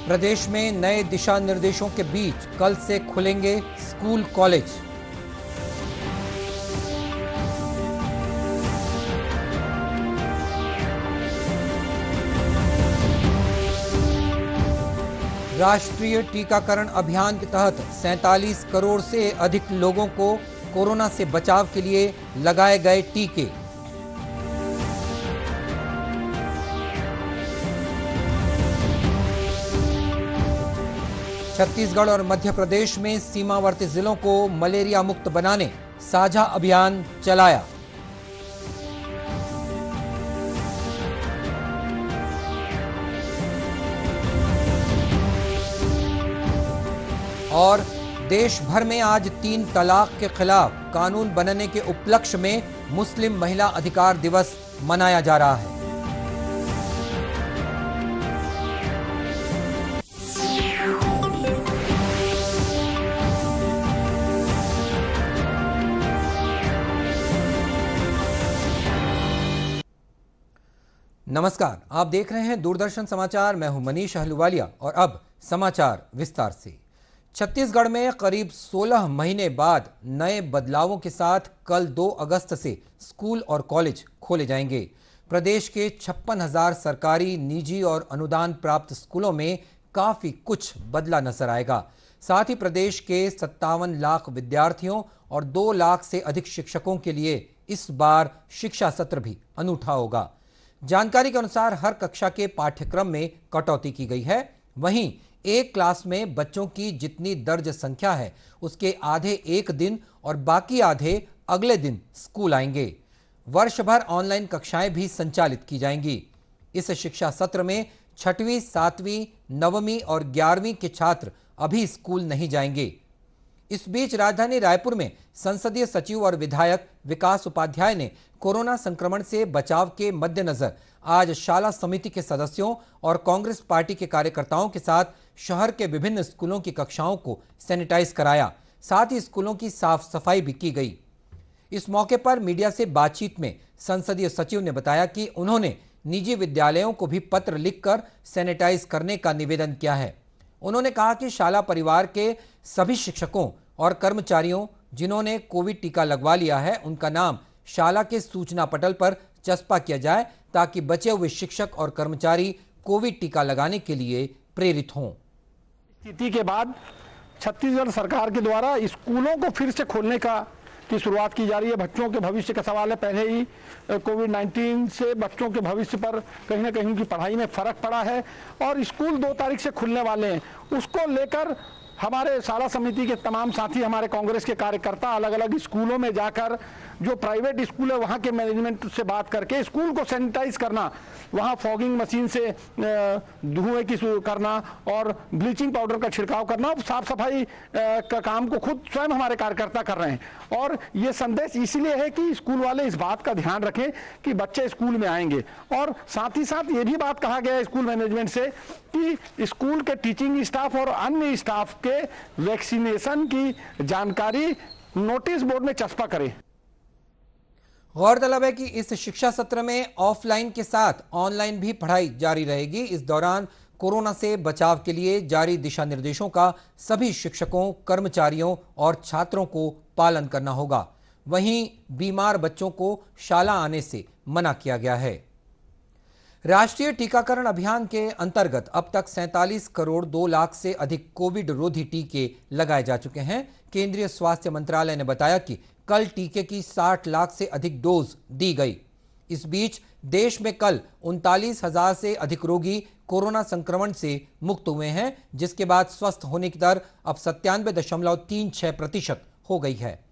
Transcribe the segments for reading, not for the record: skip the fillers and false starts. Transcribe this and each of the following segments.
प्रदेश में नए दिशा निर्देशों के बीच कल से खुलेंगे स्कूल कॉलेज। राष्ट्रीय टीकाकरण अभियान के तहत 47 करोड़ से अधिक लोगों को कोरोना से बचाव के लिए लगाए गए टीके। छत्तीसगढ़ और मध्य प्रदेश में सीमावर्ती जिलों को मलेरिया मुक्त बनाने साझा अभियान चलाया। और देश भर में आज 3 तलाक के खिलाफ कानून बनने के उपलक्ष्य में मुस्लिम महिला अधिकार दिवस मनाया जा रहा है। नमस्कार, आप देख रहे हैं दूरदर्शन समाचार। मैं हूं मनीष अहलूवालिया और अब समाचार विस्तार से। छत्तीसगढ़ में करीब 16 महीने बाद नए बदलावों के साथ कल 2 अगस्त से स्कूल और कॉलेज खोले जाएंगे। प्रदेश के 56,000 सरकारी, निजी और अनुदान प्राप्त स्कूलों में काफी कुछ बदला नजर आएगा। साथ ही प्रदेश के 57 लाख विद्यार्थियों और 2 लाख से अधिक शिक्षकों के लिए इस बार शिक्षा सत्र भी अनूठा होगा। जानकारी के अनुसार हर कक्षा के पाठ्यक्रम में कटौती की गई है। वहीं एक क्लास में बच्चों की जितनी दर्ज संख्या है उसके आधे एक दिन और बाकी आधे अगले दिन स्कूल आएंगे। वर्ष भर ऑनलाइन कक्षाएं भी संचालित की जाएंगी। इस शिक्षा सत्र में 6वीं, 7वीं, 9वीं और 11वीं के छात्र अभी स्कूल नहीं जाएंगे। इस बीच राजधानी रायपुर में संसदीय सचिव और विधायक विकास उपाध्याय ने कोरोना संक्रमण से बचाव के मद्देनजर आज शाला समिति के सदस्यों और कांग्रेस पार्टी के कार्यकर्ताओं के साथ शहर के विभिन्न स्कूलों की कक्षाओं को सैनिटाइज कराया। साथ ही स्कूलों की साफ सफाई भी की गई। इस मौके पर मीडिया से बातचीत में संसदीय सचिव ने बताया कि उन्होंने निजी विद्यालयों को भी पत्र लिखकर सैनिटाइज करने का निवेदन किया है। उन्होंने कहा कि शाला परिवार के सभी शिक्षकों और कर्मचारियों जिन्होंने कोविड टीका लगवा लिया है उनका नाम शाला के सूचना पटल पर चस्पा किया जाए ताकि बचे हुए शिक्षक और कर्मचारी कोविड टीका लगाने के लिए प्रेरित हों। स्थिति के बाद छत्तीसगढ़ सरकार के द्वारा स्कूलों को फिर से खोलने की शुरुआत की जा रही है। बच्चों के भविष्य का सवाल है। पहले ही कोविड-19 से बच्चों के भविष्य पर कहीं ना कहीं उनकी पढ़ाई में फर्क पड़ा है और स्कूल 2 तारीख से खुलने वाले हैं। उसको लेकर हमारे शाला समिति के तमाम साथी, हमारे कांग्रेस के कार्यकर्ता अलग अलग स्कूलों में जाकर जो प्राइवेट स्कूल है वहाँ के मैनेजमेंट से बात करके स्कूल को सैनिटाइज करना, वहाँ फॉगिंग मशीन से धुएं की करना और ब्लीचिंग पाउडर का छिड़काव करना, साफ सफाई का काम को खुद स्वयं हमारे कार्यकर्ता कर रहे हैं। और ये संदेश इसलिए है कि स्कूल वाले इस बात का ध्यान रखें कि बच्चे स्कूल में आएंगे। और साथ ही साथ ये भी बात कहा गया है स्कूल मैनेजमेंट से कि स्कूल के टीचिंग स्टाफ और अन्य स्टाफ के वैक्सीनेशन की जानकारी नोटिस बोर्ड में चस्पा करें। गौरतलब है कि इस शिक्षा सत्र में ऑफलाइन के साथ ऑनलाइन भी पढ़ाई जारी रहेगी। इस दौरान कोरोना से बचाव के लिए जारी दिशा निर्देशों का सभी शिक्षकों, कर्मचारियों और छात्रों को पालन करना होगा। वहीं बीमार बच्चों को शाला आने से मना किया गया है। राष्ट्रीय टीकाकरण अभियान के अंतर्गत अब तक 47 करोड़ 2 लाख से अधिक कोविड रोधी टीके लगाए जा चुके हैं। केंद्रीय स्वास्थ्य मंत्रालय ने बताया कि कल टीके की 60 लाख से अधिक डोज दी गई। इस बीच देश में कल 39,000 से अधिक रोगी कोरोना संक्रमण से मुक्त हुए हैं, जिसके बाद स्वस्थ होने की दर अब 97.36% हो गई है।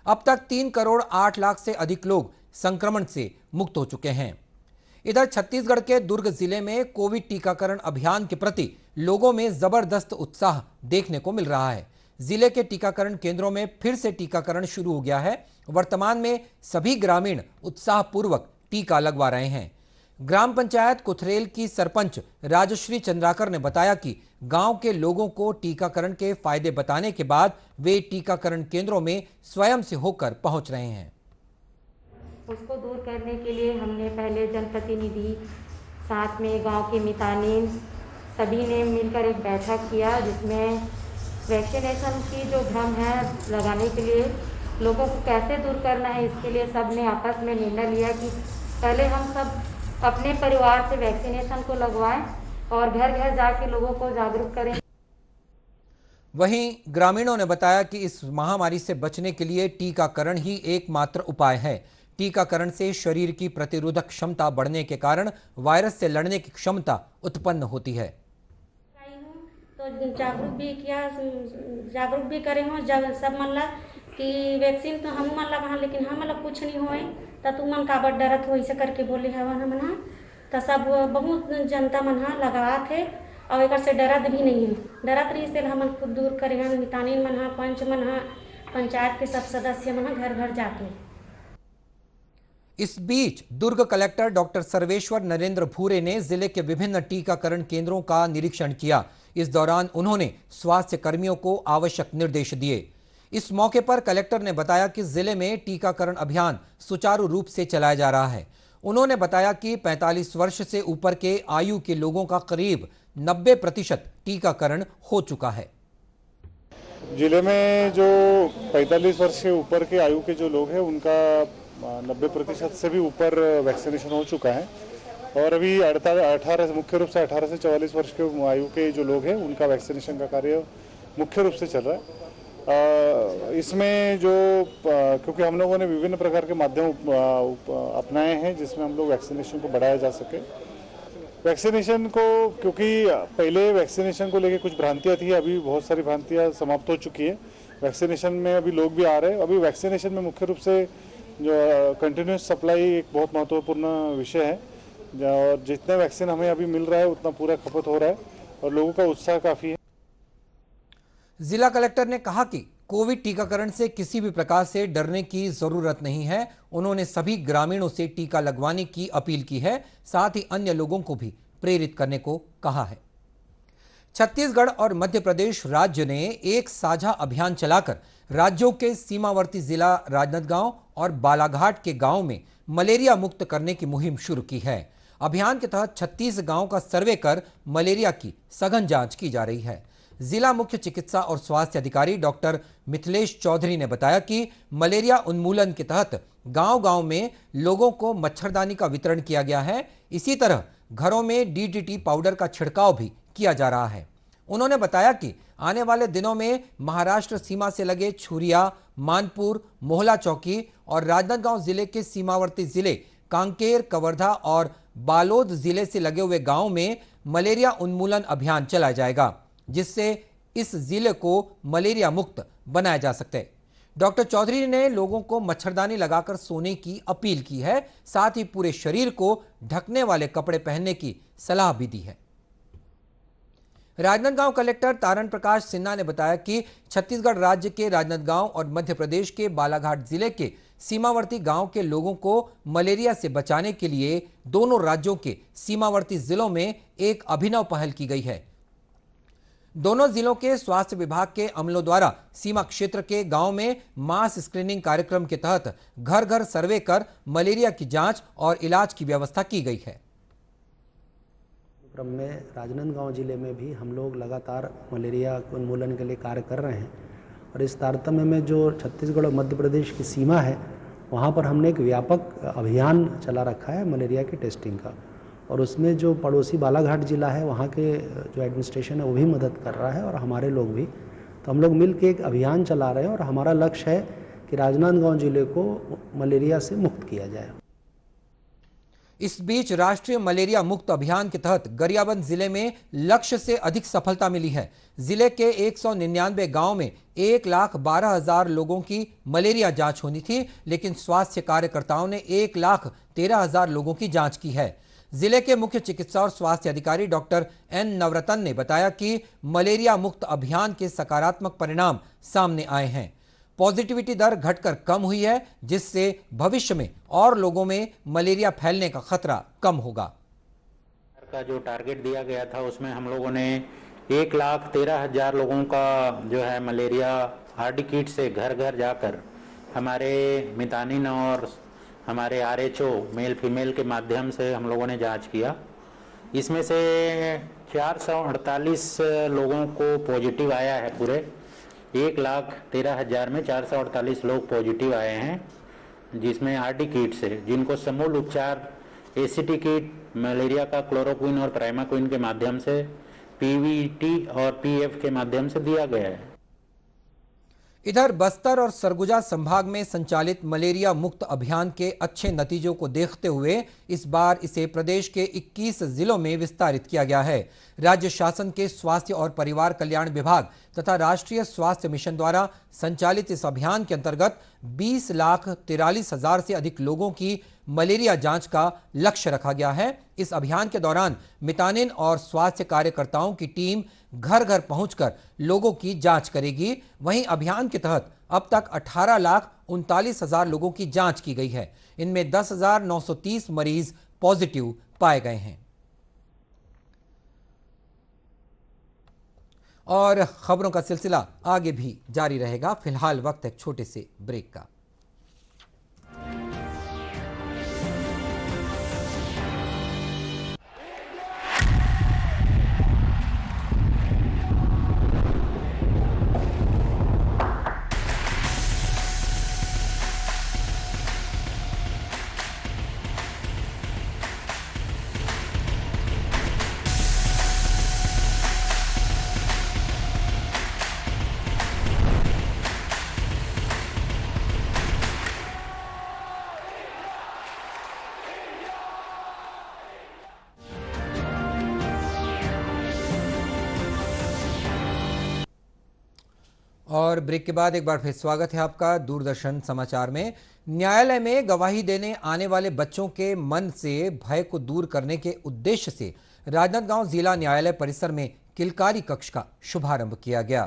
अब तक 3 करोड़ 8 लाख से अधिक लोग संक्रमण से मुक्त हो चुके हैं। इधर छत्तीसगढ़ के दुर्ग जिले में कोविड टीकाकरण अभियान के प्रति लोगों में जबरदस्त उत्साह देखने को मिल रहा है। जिले के टीकाकरण केंद्रों में फिर से टीकाकरण शुरू हो गया है। वर्तमान में सभी ग्रामीण उत्साहपूर्वक टीका लगवा रहे हैं। ग्राम पंचायत कुथरेल की सरपंच राजश्री चंद्राकर ने बताया कि गांव के लोगों को टीकाकरण के फायदे बताने के बाद वे टीकाकरण केंद्रों में स्वयं से होकर पहुंच रहे हैं। उसको दूर करने के लिए हमने पहले जनप्रतिनिधि, साथ में गांव के मितानिन, सभी ने मिलकर एक बैठक किया जिसमें वैक्सीनेशन की जो भ्रम है लगाने के लिए लोगों को कैसे दूर करना है, इसके लिए सब ने आपस में निर्णय लिया कि पहले हम सब अपने परिवार से वैक्सीनेशन को लगवाएं और घर घर जाके लोगों को जागरूक करें। वहीं ग्रामीणों ने बताया कि इस महामारी से बचने के लिए टीकाकरण ही एकमात्र उपाय है। टीकाकरण से शरीर की प्रतिरोधक क्षमता बढ़ने के कारण वायरस से लड़ने की क्षमता उत्पन्न होती है। तो जागरूक भी करे हो जब सब मन ला कि वैक्सीन तो हम मन लगा लेकिन हम लोग कुछ नहीं होए तो तू मन काबर डरत हो ऐसे करके बोले हवन हमन तो सब बहुत जनता मन लगा थे और एक से डरत भी नहीं है। डरत रही से हम खुद दूर करे हैं मितानीन मन पंच मन पंचायत के सब सदस्य मन घर घर जाके। इस बीच दुर्ग कलेक्टर डॉक्टर सर्वेश्वर नरेंद्र भूरे ने जिले के विभिन्न टीकाकरण केंद्रों का निरीक्षण किया। इस दौरान उन्होंने स्वास्थ्य कर्मियों को आवश्यक निर्देश दिए। इस मौके पर कलेक्टर ने बताया कि जिले में टीकाकरण अभियान सुचारू रूप से चलाया जा रहा है। उन्होंने बताया कि 45 वर्ष से ऊपर के आयु के लोगों का करीब 90% टीकाकरण हो चुका है। जिले में जो 45 वर्ष से ऊपर के आयु के जो लोग हैं उनका 90% से भी ऊपर वैक्सीनेशन हो चुका है और अभी 18 मुख्य रूप से 18 से 44 वर्ष के आयु के जो लोग हैं उनका वैक्सीनेशन का कार्य मुख्य रूप से चल रहा है। इसमें जो क्योंकि हम लोगों ने विभिन्न प्रकार के माध्यम अपनाए हैं जिसमें हम लोग वैक्सीनेशन को बढ़ाया जा सके। वैक्सीनेशन को क्योंकि पहले वैक्सीनेशन को लेके कुछ भ्रांतियां थी, अभी बहुत सारी भ्रांतियां समाप्त हो चुकी है। वैक्सीनेशन में अभी लोग भी आ रहे हैं। अभी वैक्सीनेशन में मुख्य रूप से जो कंटिन्यूस सप्लाई एक बहुत महत्वपूर्ण विषय है और जितने वैक्सीन हमें अभी मिल रहा है उतना पूरा खपत हो रहा है और लोगों का उत्साह काफ़ी है। जिला कलेक्टर ने कहा कि कोविड टीकाकरण से किसी भी प्रकार से डरने की जरूरत नहीं है। उन्होंने सभी ग्रामीणों से टीका लगवाने की अपील की है, साथ ही अन्य लोगों को भी प्रेरित करने को कहा है। छत्तीसगढ़ और मध्य प्रदेश राज्य ने एक साझा अभियान चलाकर राज्यों के सीमावर्ती जिला राजनांदगांव और बालाघाट के गांव में मलेरिया मुक्त करने की मुहिम शुरू की है। अभियान के तहत 36 गांव का सर्वे कर मलेरिया की सघन जांच की जा रही है। जिला मुख्य चिकित्सा और स्वास्थ्य अधिकारी डॉक्टर मिथिलेश चौधरी ने बताया कि मलेरिया उन्मूलन के तहत गांव-गांव में लोगों को मच्छरदानी का वितरण किया गया है। इसी तरह घरों में डीडीटी पाउडर का छिड़काव भी किया जा रहा है। उन्होंने बताया कि आने वाले दिनों में महाराष्ट्र सीमा से लगे छुरिया, मानपुर, मोहला चौकी और राजनांदगांव जिले के सीमावर्ती जिले कांकेर, कवर्धा और बालोद जिले से लगे हुए गांव में मलेरिया उन्मूलन अभियान चलाया जाएगा, जिससे इस जिले को मलेरिया मुक्त बनाया जा सके। डॉक्टर चौधरी ने लोगों को मच्छरदानी लगाकर सोने की अपील की है, साथ ही पूरे शरीर को ढकने वाले कपड़े पहनने की सलाह भी दी है। राजनांदगांव कलेक्टर तारण प्रकाश सिन्हा ने बताया कि छत्तीसगढ़ राज्य के राजनांदगांव और मध्य प्रदेश के बालाघाट जिले के सीमावर्ती गांव के लोगों को मलेरिया से बचाने के लिए दोनों राज्यों के सीमावर्ती जिलों में एक अभिनव पहल की गई है। दोनों जिलों के स्वास्थ्य विभाग के अमलों द्वारा सीमा क्षेत्र के गांव में मास स्क्रीनिंग कार्यक्रम के तहत घर घर सर्वे कर मलेरिया की जांच और इलाज की व्यवस्था की गई है। क्रम में राजनांदगांव जिले में भी हम लोग लगातार मलेरिया उन्मूलन के लिए कार्य कर रहे हैं और इस तारतम्य में जो छत्तीसगढ़ और मध्य प्रदेश की सीमा है वहाँ पर हमने एक व्यापक अभियान चला रखा है मलेरिया की टेस्टिंग का और उसमें जो पड़ोसी बालाघाट जिला है वहाँ के जो एडमिनिस्ट्रेशन है वो भी मदद कर रहा है और हमारे लोग भी। तो हम लोग मिल के एक अभियान चला रहे हैं और हमारा लक्ष्य है कि राजनांदगांव जिले को मलेरिया से मुक्त किया जाए। इस बीच राष्ट्रीय मलेरिया मुक्त अभियान के तहत गरियाबंद जिले में लक्ष्य से अधिक सफलता मिली है। जिले के 199 गांव में 1,12,000 लोगों की मलेरिया जांच होनी थी, लेकिन स्वास्थ्य कार्यकर्ताओं ने 1,13,000 लोगों की जांच की है। जिले के मुख्य चिकित्सा और स्वास्थ्य अधिकारी डॉक्टर एन नवरतन ने बताया कि मलेरिया मुक्त अभियान के सकारात्मक परिणाम सामने आए हैं। पॉजिटिविटी दर घटकर कम हुई है, जिससे भविष्य में और लोगों में मलेरिया फैलने का खतरा कम होगा। का जो टारगेट दिया गया था उसमें हम लोगों ने 1,13,000 लोगों का जो है मलेरिया आरडी किट से घर घर जाकर हमारे मितानिन और हमारे आरएचओ मेल फीमेल के माध्यम से हम लोगों ने जांच किया। इसमें से 448 लोगों को पॉजिटिव आया है। पूरे 1,13,000 में 448 लोग पॉजिटिव आए हैं, जिसमें आरडी किट से, जिनको समूल उपचार एसीटी किट, मलेरिया का क्लोरोक्विन और प्राइमाक्विन के माध्यम से, पीवीटी और पीएफ के माध्यम से दिया गया है। इधर बस्तर और सरगुजा संभाग में संचालित मलेरिया मुक्त अभियान के अच्छे नतीजों को देखते हुए इस बार इसे प्रदेश के 21 जिलों में विस्तारित किया गया है। राज्य शासन के स्वास्थ्य और परिवार कल्याण विभाग तथा राष्ट्रीय स्वास्थ्य मिशन द्वारा संचालित इस अभियान के अंतर्गत 20,43,000 से अधिक लोगों की मलेरिया जांच का लक्ष्य रखा गया है। इस अभियान के दौरान मितानिन और स्वास्थ्य कार्यकर्ताओं की टीम घर घर पहुंचकर लोगों की जांच करेगी। वहीं अभियान के तहत अब तक 18,39,000 लोगों की जांच की गई है। इनमें 10,930 मरीज पॉजिटिव पाए गए हैं। और खबरों का सिलसिला आगे भी जारी रहेगा। फिलहाल वक्त है छोटे से ब्रेक का। और ब्रेक के बाद एक बार फिर स्वागत है आपका दूरदर्शन समाचार में। न्यायालय में गवाही देने आने वाले बच्चों के मन से भय को दूर करने के उद्देश्य से राजनांदगांव जिला न्यायालय परिसर में किलकारी कक्ष का शुभारंभ किया गया।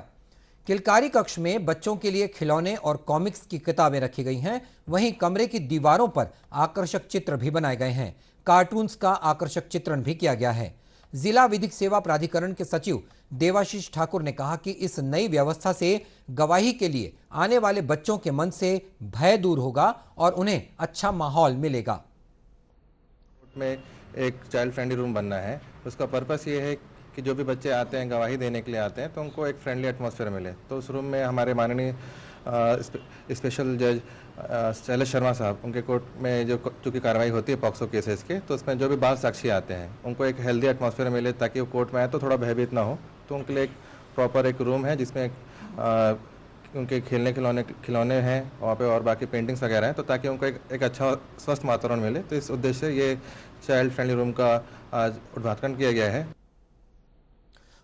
किलकारी कक्ष में बच्चों के लिए खिलौने और कॉमिक्स की किताबें रखी गई हैं। वहीं कमरे की दीवारों पर आकर्षक चित्र भी बनाए गए हैं। कार्टून्स का आकर्षक चित्रण भी किया गया है। जिला विधिक सेवा प्राधिकरण के सचिव देवाशीष ठाकुर ने कहा कि इस नई व्यवस्था से गवाही के लिए आने वाले बच्चों के मन से भय दूर होगा और उन्हें अच्छा माहौल मिलेगा। कोर्ट में एक चाइल्ड फ्रेंडली रूम बनना है। उसका पर्पस ये है कि जो भी बच्चे आते हैं गवाही देने के लिए आते हैं तो उनको एक फ्रेंडली एटमॉस्फेयर मिले। तो उस रूम में हमारे माननीय स्पेशल जज शैलेश शर्मा साहब, उनके कोर्ट में जो की कार्रवाई होती है पॉक्सो केसेस के, तो उसमें जो भी बाल साक्षी आते हैं उनको एक हेल्दी एटमॉस्फेयर मिले ताकि वो कोर्ट में आए तो थोड़ा भयभीत ना हो। तो उनके लिए एक प्रॉपर एक रूम है जिसमें उनके खिलौने हैं वहाँ पे और बाकी पेंटिंग्स वगैरह हैं, तो ताकि उनको एक अच्छा स्वस्थ वातावरण मिले। तो इस उद्देश्य से ये चाइल्ड फ्रेंडली रूम का आज उद्घाटन किया गया है।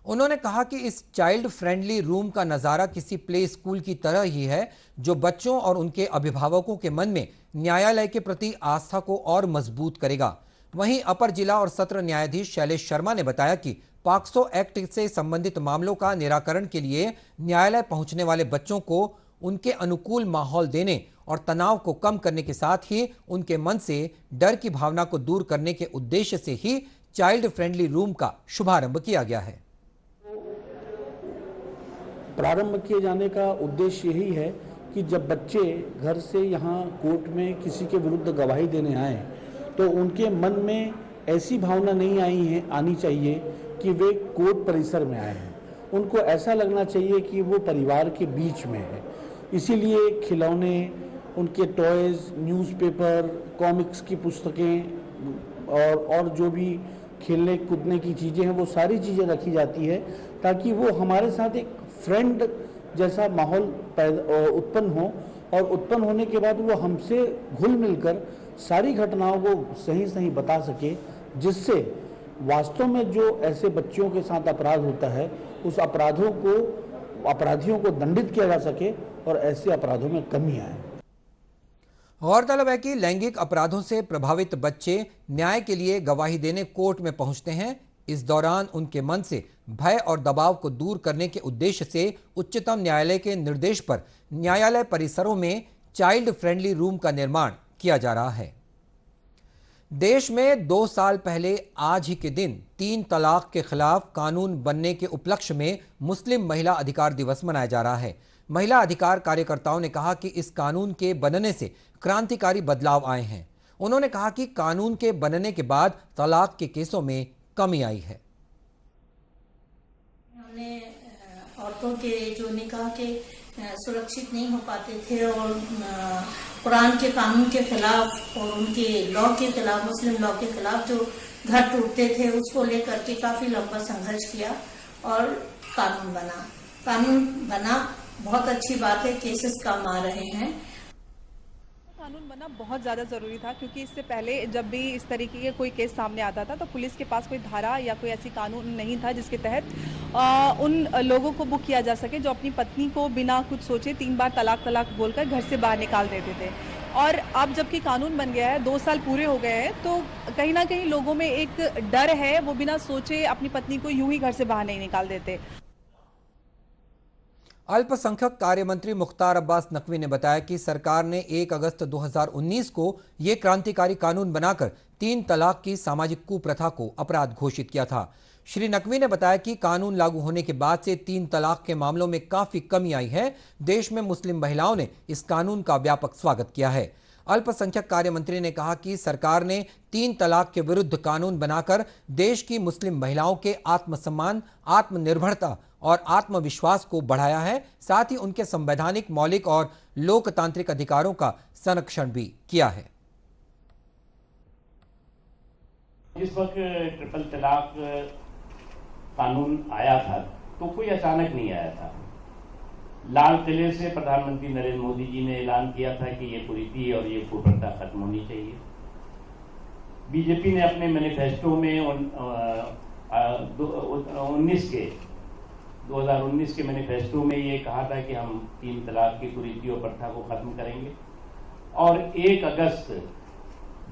उन्होंने कहा कि इस चाइल्ड फ्रेंडली रूम का नज़ारा किसी प्ले स्कूल की तरह ही है, जो बच्चों और उनके अभिभावकों के मन में न्यायालय के प्रति आस्था को और मजबूत करेगा। वहीं अपर जिला और सत्र न्यायाधीश शैलेश शर्मा ने बताया कि पॉक्सो एक्ट से संबंधित मामलों का निराकरण के लिए न्यायालय पहुंचने वाले बच्चों को उनके अनुकूल माहौल देने और तनाव को कम करने के साथ ही उनके मन से डर की भावना को दूर करने के उद्देश्य से ही चाइल्ड फ्रेंडली रूम का शुभारंभ किया गया है। प्रारंभ किए जाने का उद्देश्य यही है कि जब बच्चे घर से यहाँ कोर्ट में किसी के विरुद्ध गवाही देने आए तो उनके मन में ऐसी भावना नहीं आनी चाहिए कि वे कोर्ट परिसर में आए हैं। उनको ऐसा लगना चाहिए कि वो परिवार के बीच में है। इसीलिए खिलौने, उनके टॉयज़, न्यूज़पेपर, कॉमिक्स की पुस्तकें और जो भी खेलने कूदने की चीज़ें हैं वो सारी चीज़ें रखी जाती है ताकि वो हमारे साथ एक फ्रेंड जैसा माहौल उत्पन्न हो और उत्पन्न होने के बाद वो हमसे घुल मिलकर सारी घटनाओं को सही बता सके, जिससे वास्तव में जो ऐसे बच्चों के साथ अपराध होता है उस अपराधियों को दंडित किया जा सके और ऐसे अपराधों में कमी आए। गौरतलब है कि लैंगिक अपराधों से प्रभावित बच्चे न्याय के लिए गवाही देने कोर्ट में पहुंचते हैं। इस दौरान उनके मन से भय और दबाव को दूर करने के उद्देश्य से उच्चतम न्यायालय के निर्देश पर न्यायालय परिसरों में चाइल्ड फ्रेंडली रूम का निर्माण किया जा रहा है। देश में 2 साल पहले आज ही के दिन 3 तलाक के खिलाफ कानून बनने के उपलक्ष्य में मुस्लिम महिला अधिकार दिवस मनाया जा रहा है। महिला अधिकार कार्यकर्ताओं ने कहा कि इस कानून के बनने से क्रांतिकारी बदलाव आए हैं। उन्होंने कहा कि कानून के बनने के बाद तलाक के केसों में कमी आई है। हमने औरतों के जो निकाह के सुरक्षित नहीं हो पाते थे और कुरान के कानून के खिलाफ और उनके लॉ के खिलाफ, मुस्लिम लॉ के खिलाफ जो घर टूटते थे, उसको लेकर के काफी लंबा संघर्ष किया और कानून बना। बहुत अच्छी बात है, केसेस कम आ रहे हैं। कानून बनना बहुत ज़्यादा ज़रूरी था, क्योंकि इससे पहले जब भी इस तरीके के कोई केस सामने आता था तो पुलिस के पास कोई धारा या कोई ऐसी कानून नहीं था जिसके तहत उन लोगों को बुक किया जा सके जो अपनी पत्नी को बिना कुछ सोचे 3 बार तलाक बोलकर घर से बाहर निकाल देते थे। और अब जबकि कानून बन गया है, 2 साल पूरे हो गए हैं, तो कहीं ना कहीं लोगों में एक डर है, वो बिना सोचे अपनी पत्नी को यूं ही घर से बाहर नहीं निकाल देते। अल्पसंख्यक कार्य मंत्री मुख्तार अब्बास नकवी ने बताया कि सरकार ने 1 अगस्त 2019 को ये क्रांतिकारी कानून बनाकर 3 तलाक की सामाजिक कुप्रथा को अपराध घोषित किया था। श्री नकवी ने बताया कि कानून लागू होने के बाद से 3 तलाक के मामलों में काफी कमी आई है। देश में मुस्लिम महिलाओं ने इस कानून का व्यापक स्वागत किया है। अल्पसंख्यक कार्य मंत्री ने कहा कि सरकार ने 3 तलाक के विरुद्ध कानून बनाकर देश की मुस्लिम महिलाओं के आत्मसम्मान, आत्मनिर्भरता और आत्मविश्वास को बढ़ाया है। साथ ही उनके संवैधानिक, मौलिक और लोकतांत्रिक अधिकारों का संरक्षण भी किया है। जिस वक्त ट्रिपल तलाक कानून आया था तो कोई अचानक नहीं आया था। लाल किले से प्रधानमंत्री नरेंद्र मोदी जी ने ऐलान किया था कि ये कुरीति और ये कुप्रथा खत्म होनी चाहिए। बीजेपी ने अपने मैनिफेस्टो में 2019 के मैनिफेस्टो में ये कहा था कि हम 3 तलाक की कुरीति और प्रथा को खत्म करेंगे, और 1 अगस्त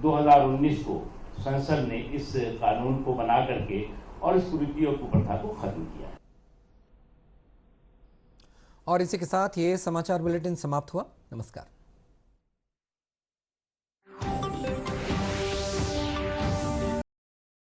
2019 को संसद ने इस कानून को बना करके और इस कुरीति और कुप्रथा को खत्म किया। और इसी के साथ ये समाचार बुलेटिन समाप्त हुआ। नमस्कार।